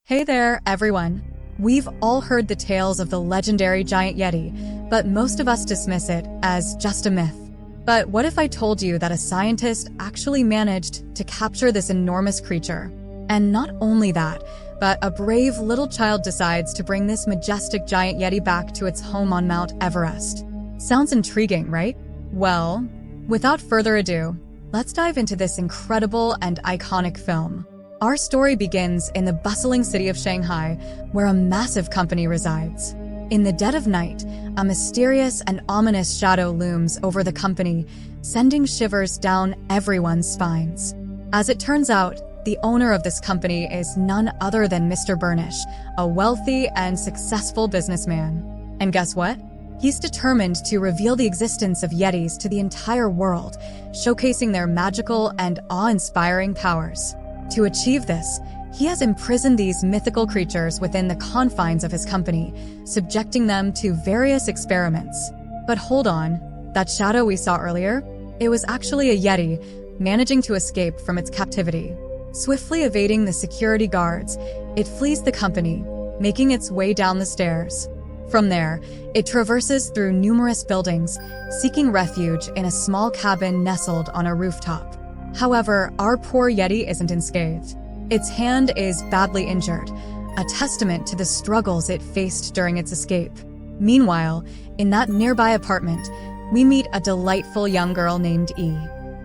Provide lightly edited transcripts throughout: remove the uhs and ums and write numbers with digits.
Hey there, everyone. We've all heard the tales of the legendary giant Yeti, but most of us dismiss it as just a myth. But what if I told you that a scientist actually managed to capture this enormous creature? And not only that, but a brave little child decides to bring this majestic giant Yeti back to its home on Mount Everest. Sounds intriguing, right? Well, without further ado, let's dive into this incredible and iconic film. Our story begins in the bustling city of Shanghai, where a massive company resides. In the dead of night, a mysterious and ominous shadow looms over the company, sending shivers down everyone's spines. As it turns out, the owner of this company is none other than Mr. Burnish, a wealthy and successful businessman. And guess what? He's determined to reveal the existence of Yetis to the entire world, showcasing their magical and awe-inspiring powers. To achieve this, he has imprisoned these mythical creatures within the confines of his company, subjecting them to various experiments. But hold on, that shadow we saw earlier? It was actually a Yeti, managing to escape from its captivity. Swiftly evading the security guards, it flees the company, making its way down the stairs. From there, it traverses through numerous buildings, seeking refuge in a small cabin nestled on a rooftop. However, our poor Yeti isn't unscathed. Its hand is badly injured, a testament to the struggles it faced during its escape. Meanwhile, in that nearby apartment, we meet a delightful young girl named Yi.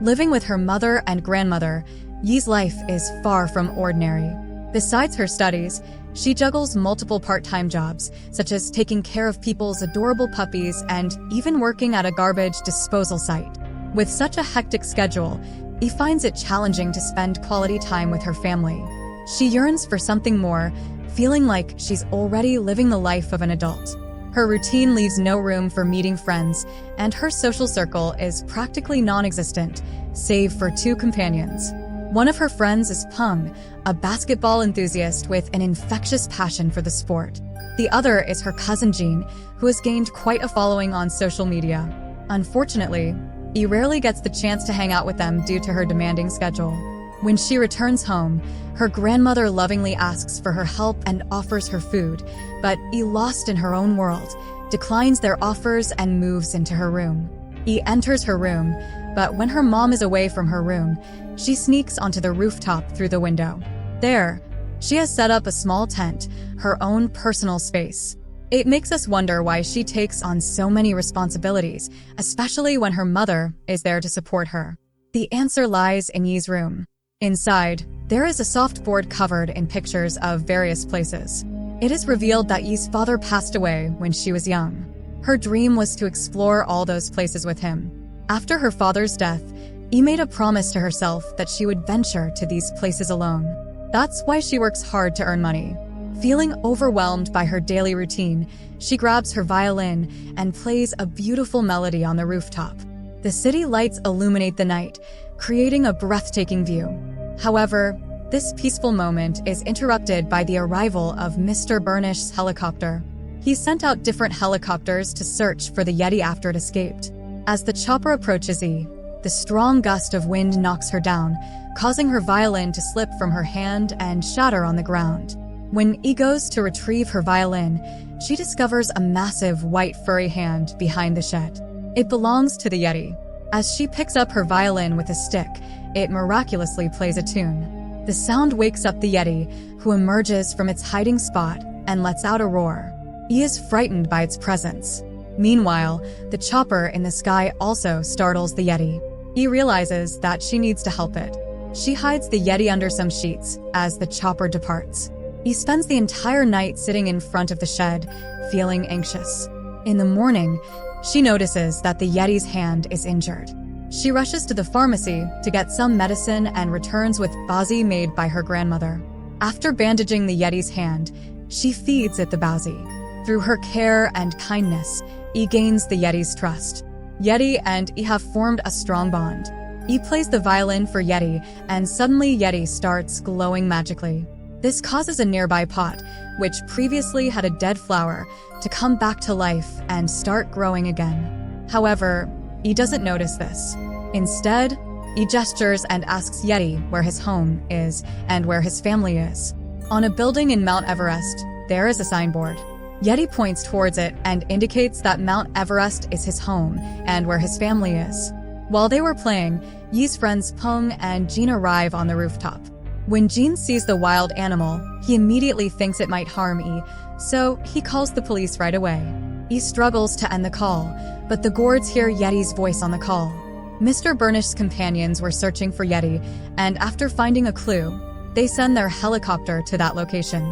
Living with her mother and grandmother, Yi's life is far from ordinary. Besides her studies, she juggles multiple part-time jobs, such as taking care of people's adorable puppies and even working at a garbage disposal site. With such a hectic schedule, Yi finds it challenging to spend quality time with her family. She yearns for something more, feeling like she's already living the life of an adult. Her routine leaves no room for meeting friends, and her social circle is practically non-existent, save for two companions. One of her friends is Peng, a basketball enthusiast with an infectious passion for the sport. The other is her cousin Jean, who has gained quite a following on social media. Unfortunately, Yi rarely gets the chance to hang out with them due to her demanding schedule. When she returns home, her grandmother lovingly asks for her help and offers her food, but Yi, lost in her own world, declines their offers and moves into her room. Yi enters her room, but when her mom is away from her room, she sneaks onto the rooftop through the window. There, she has set up a small tent, her own personal space. It makes us wonder why she takes on so many responsibilities, especially when her mother is there to support her. The answer lies in Yi's room. Inside, there is a soft board covered in pictures of various places. It is revealed that Yi's father passed away when she was young. Her dream was to explore all those places with him. After her father's death, Yi made a promise to herself that she would venture to these places alone. That's why she works hard to earn money. Feeling overwhelmed by her daily routine, she grabs her violin and plays a beautiful melody on the rooftop. The city lights illuminate the night, creating a breathtaking view. However, this peaceful moment is interrupted by the arrival of Mr. Burnish's helicopter. He sent out different helicopters to search for the Yeti after it escaped. As the chopper approaches Yi, the strong gust of wind knocks her down, causing her violin to slip from her hand and shatter on the ground. When Yi goes to retrieve her violin, she discovers a massive white furry hand behind the shed. It belongs to the Yeti. As she picks up her violin with a stick, it miraculously plays a tune. The sound wakes up the Yeti, who emerges from its hiding spot and lets out a roar. Yi is frightened by its presence. Meanwhile, the chopper in the sky also startles the Yeti. Yi realizes that she needs to help it. She hides the Yeti under some sheets as the chopper departs. He spends the entire night sitting in front of the shed, feeling anxious. In the morning, she notices that the Yeti's hand is injured. She rushes to the pharmacy to get some medicine and returns with bazi made by her grandmother. After bandaging the Yeti's hand, she feeds it the bazi. Through her care and kindness, Yi gains the Yeti's trust. Yeti and Yi have formed a strong bond. Yi plays the violin for Yeti, and suddenly Yeti starts glowing magically. This causes a nearby pot, which previously had a dead flower, to come back to life and start growing again. However, Yi doesn't notice this. Instead, He gestures and asks Yeti where his home is and where his family is. On a building in Mount Everest, there is a signboard. Yeti points towards it and indicates that Mount Everest is his home and where his family is. While they were playing, Yi's friends Peng and Jean arrive on the rooftop. When Jean sees the wild animal, he immediately thinks it might harm Yi, so he calls the police right away. Yi struggles to end the call, but the guards hear Yeti's voice on the call. Mr. Burnish's companions were searching for Yeti, and after finding a clue, they send their helicopter to that location.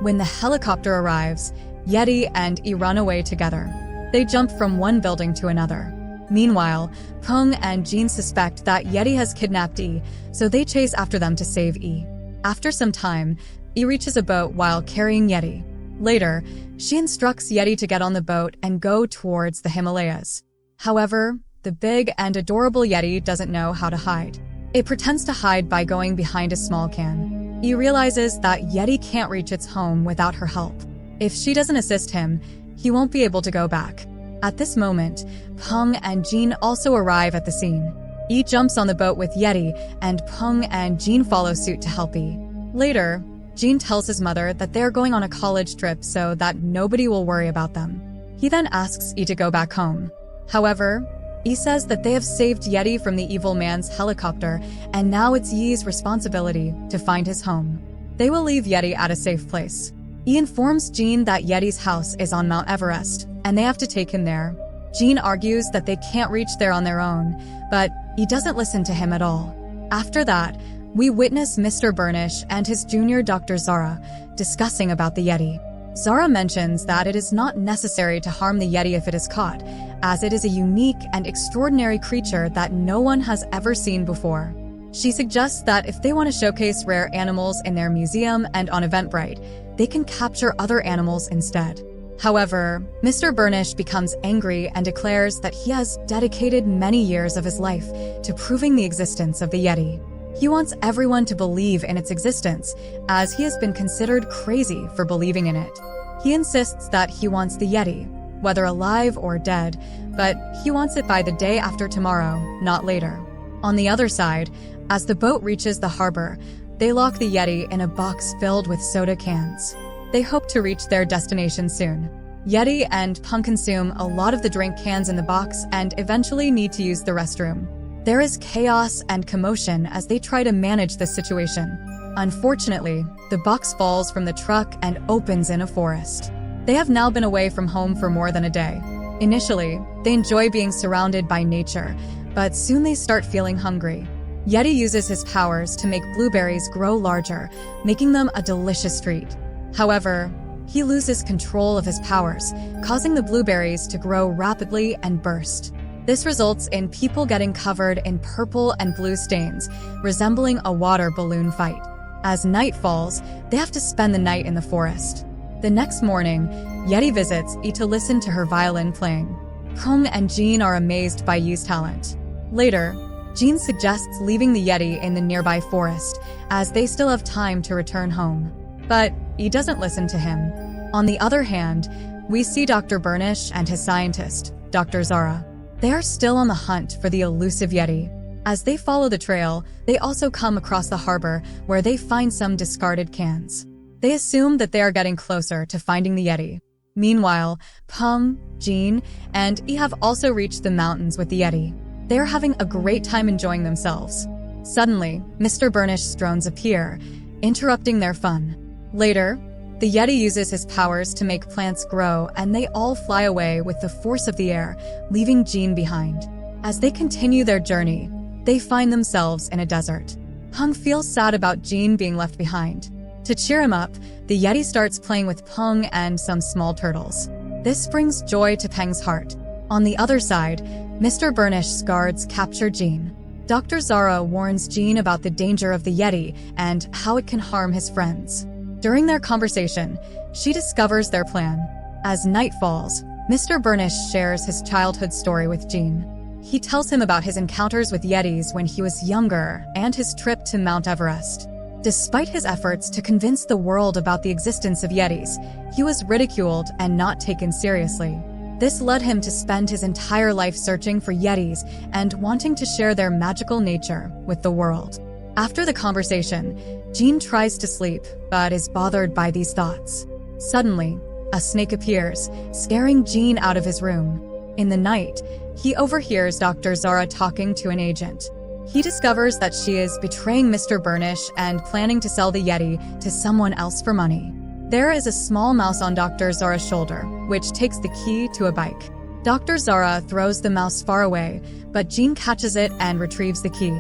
When the helicopter arrives, Yeti and Yi run away together. They jump from one building to another. Meanwhile, Peng and Jean suspect that Yeti has kidnapped Yi, so they chase after them to save Yi. After some time, Yi reaches a boat while carrying Yeti. Later, she instructs Yeti to get on the boat and go towards the Himalayas. However, the big and adorable Yeti doesn't know how to hide. It pretends to hide by going behind a small can. Yi realizes that Yeti can't reach its home without her help. If she doesn't assist him, he won't be able to go back. At this moment, Peng and Jean also arrive at the scene. Yi jumps on the boat with Yeti, and Peng and Jean follow suit to help Yi. Later, Jean tells his mother that they are going on a college trip so that nobody will worry about them. He then asks Yi to go back home. However, Yi says that they have saved Yeti from the evil man's helicopter, and now it's Yi's responsibility to find his home. They will leave Yeti at a safe place. Yi informs Jean that Yeti's house is on Mount Everest, and they have to take him there. Jean argues that they can't reach there on their own, but Yi doesn't listen to him at all. After that, we witness Mr. Burnish and his junior Dr. Zara discussing about the Yeti. Zara mentions that it is not necessary to harm the Yeti if it is caught, as it is a unique and extraordinary creature that no one has ever seen before. She suggests that if they want to showcase rare animals in their museum and on Eventbrite, they can capture other animals instead. However, Mr. Burnish becomes angry and declares that he has dedicated many years of his life to proving the existence of the Yeti. He wants everyone to believe in its existence, as he has been considered crazy for believing in it. He insists that he wants the Yeti, whether alive or dead, but he wants it by the day after tomorrow, not later. On the other side, as the boat reaches the harbor, they lock the Yeti in a box filled with soda cans. They hope to reach their destination soon. Yeti and Peng consume a lot of the drink cans in the box and eventually need to use the restroom. There is chaos and commotion as they try to manage this situation. Unfortunately, the box falls from the truck and opens in a forest. They have now been away from home for more than a day. Initially, they enjoy being surrounded by nature, but soon they start feeling hungry. Yeti uses his powers to make blueberries grow larger, making them a delicious treat. However, he loses control of his powers, causing the blueberries to grow rapidly and burst. This results in people getting covered in purple and blue stains, resembling a water balloon fight. As night falls, they have to spend the night in the forest. The next morning, Yeti visits Yi to listen to her violin playing. Peng and Jean are amazed by Yi's talent. Later, Jean suggests leaving the Yeti in the nearby forest, as they still have time to return home. But Yi doesn't listen to him. On the other hand, we see Dr. Burnish and his scientist, Dr. Zara. They are still on the hunt for the elusive Yeti. As they follow the trail, they also come across the harbor where they find some discarded cans. They assume that they are getting closer to finding the Yeti. Meanwhile, Peng, Jean, and Yi have also reached the mountains with the Yeti. They are having a great time enjoying themselves. Suddenly, Mr. Burnish's drones appear, interrupting their fun. Later, the Yeti uses his powers to make plants grow, and they all fly away with the force of the air, leaving Jean behind. As they continue their journey, they find themselves in a desert. Peng feels sad about Jean being left behind. To cheer him up, the Yeti starts playing with Peng and some small turtles. This brings joy to Peng's heart. On the other side, Mr. Burnish's guards capture Jean. Dr. Zara warns Jean about the danger of the Yeti and how it can harm his friends. During their conversation, she discovers their plan. As night falls, Mr. Burnish shares his childhood story with Jean. He tells him about his encounters with Yetis when he was younger and his trip to Mount Everest. Despite his efforts to convince the world about the existence of Yetis, he was ridiculed and not taken seriously. This led him to spend his entire life searching for Yetis and wanting to share their magical nature with the world. After the conversation, Jean tries to sleep, but is bothered by these thoughts. Suddenly, a snake appears, scaring Jean out of his room. In the night, he overhears Dr. Zara talking to an agent. He discovers that she is betraying Mr. Burnish and planning to sell the Yeti to someone else for money. There is a small mouse on Dr. Zara's shoulder, which takes the key to a bike. Dr. Zara throws the mouse far away, but Jean catches it and retrieves the key.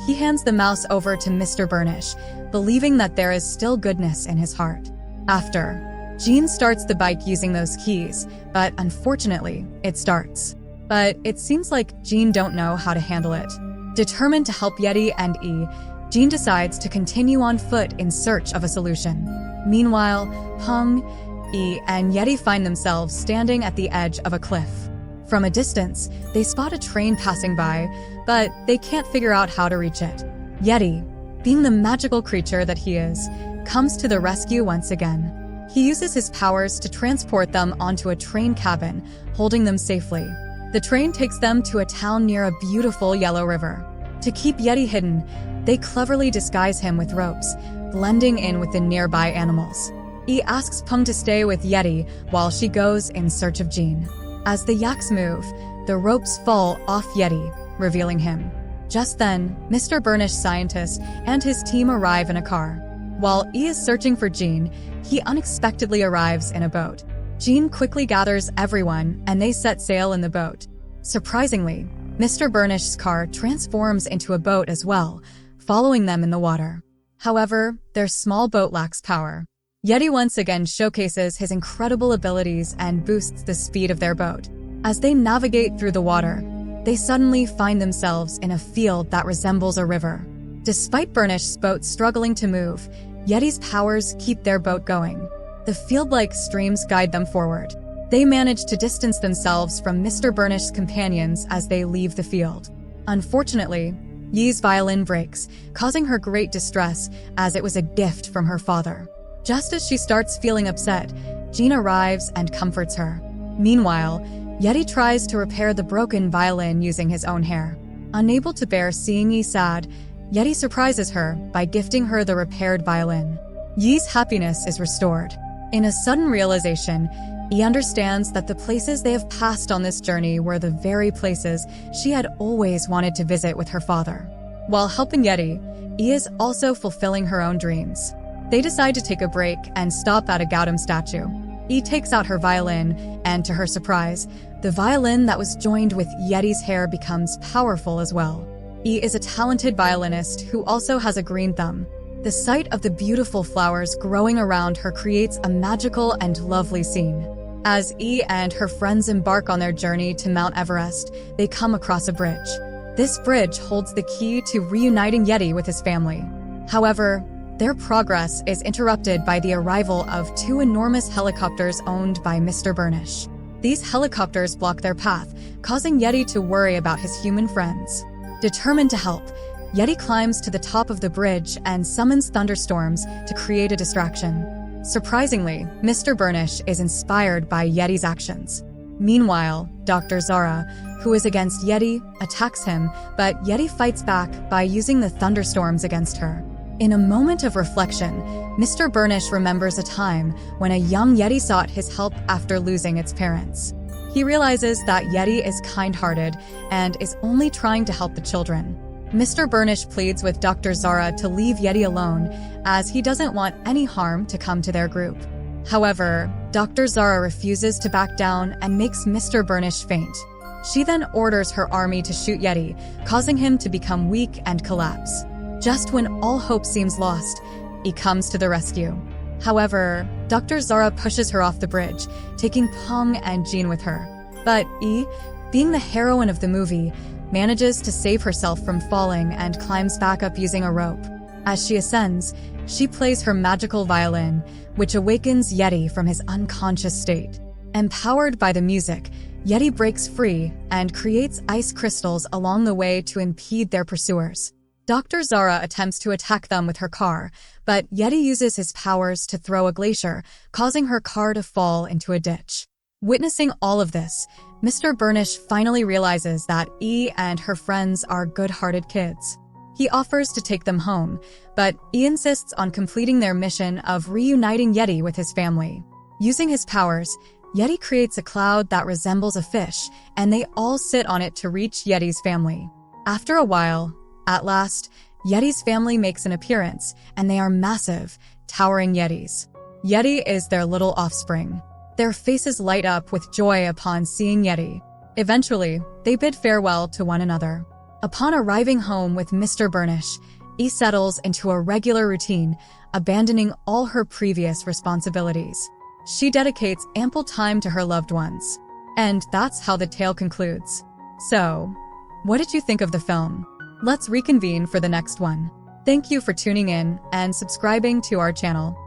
He hands the mouse over to Mr. Burnish, believing that there is still goodness in his heart. After, Jean starts the bike using those keys, but unfortunately, it starts. But it seems like Jean don't know how to handle it. Determined to help Yeti and E, Jean decides to continue on foot in search of a solution. Meanwhile, Peng, E, and Yeti find themselves standing at the edge of a cliff. From a distance, they spot a train passing by, but they can't figure out how to reach it. Yeti, being the magical creature that he is, comes to the rescue once again. He uses his powers to transport them onto a train cabin, holding them safely. The train takes them to a town near a beautiful yellow river. To keep Yeti hidden, they cleverly disguise him with ropes, blending in with the nearby animals. E asks Peng to stay with Yeti while she goes in search of Jean. As the yaks move, the ropes fall off Yeti, revealing him. Just then, Mr. Burnish scientist and his team arrive in a car. While E is searching for Jean, he unexpectedly arrives in a boat. Jean quickly gathers everyone and they set sail in the boat. Surprisingly, Mr. Burnish's car transforms into a boat as well, following them in the water. However, their small boat lacks power. Yeti once again showcases his incredible abilities and boosts the speed of their boat. As they navigate through the water, they suddenly find themselves in a field that resembles a river. Despite Burnish's boat struggling to move, Yeti's powers keep their boat going. The field-like streams guide them forward. They manage to distance themselves from Mr. Burnish's companions as they leave the field. Unfortunately, Yi's violin breaks, causing her great distress as it was a gift from her father. Just as she starts feeling upset, Jean arrives and comforts her. Meanwhile, Yeti tries to repair the broken violin using his own hair. Unable to bear seeing Yi sad, Yeti surprises her by gifting her the repaired violin. Yi's happiness is restored. In a sudden realization, Yi understands that the places they have passed on this journey were the very places she had always wanted to visit with her father. While helping Yeti, Yi is also fulfilling her own dreams. They decide to take a break and stop at a Gautam statue. Yi takes out her violin, and to her surprise, the violin that was joined with Yeti's hair becomes powerful as well. Yi is a talented violinist who also has a green thumb. The sight of the beautiful flowers growing around her creates a magical and lovely scene. As Yi and her friends embark on their journey to Mount Everest, they come across a bridge. This bridge holds the key to reuniting Yeti with his family. However, their progress is interrupted by the arrival of two enormous helicopters owned by Mr. Burnish. These helicopters block their path, causing Yeti to worry about his human friends. Determined to help, Yeti climbs to the top of the bridge and summons thunderstorms to create a distraction. Surprisingly, Mr. Burnish is inspired by Yeti's actions. Meanwhile, Dr. Zara, who is against Yeti, attacks him, but Yeti fights back by using the thunderstorms against her. In a moment of reflection, Mr. Burnish remembers a time when a young Yeti sought his help after losing its parents. He realizes that Yeti is kind-hearted and is only trying to help the children. Mr. Burnish pleads with Dr. Zara to leave Yeti alone, as he doesn't want any harm to come to their group. However, Dr. Zara refuses to back down and makes Mr. Burnish faint. She then orders her army to shoot Yeti, causing him to become weak and collapse. Just when all hope seems lost, he comes to the rescue. However, Dr. Zara pushes her off the bridge, taking Peng and Jean with her. But Yi, being the heroine of the movie, manages to save herself from falling and climbs back up using a rope. As she ascends, she plays her magical violin, which awakens Yeti from his unconscious state. Empowered by the music, Yeti breaks free and creates ice crystals along the way to impede their pursuers. Dr. Zara attempts to attack them with her car, but Yeti uses his powers to throw a glacier, causing her car to fall into a ditch. Witnessing all of this, Mr. Burnish finally realizes that E and her friends are good-hearted kids. He offers to take them home, but he insists on completing their mission of reuniting Yeti with his family. Using his powers, Yeti creates a cloud that resembles a fish, and they all sit on it to reach Yeti's family. After a while, at last, Yeti's family makes an appearance, and they are massive, towering Yetis. Yeti is their little offspring. Their faces light up with joy upon seeing Yeti. Eventually, they bid farewell to one another. Upon arriving home with Mr. Burnish, he settles into a regular routine, abandoning all her previous responsibilities. She dedicates ample time to her loved ones. And that's how the tale concludes. So, what did you think of the film? Let's reconvene for the next one. Thank you for tuning in and subscribing to our channel.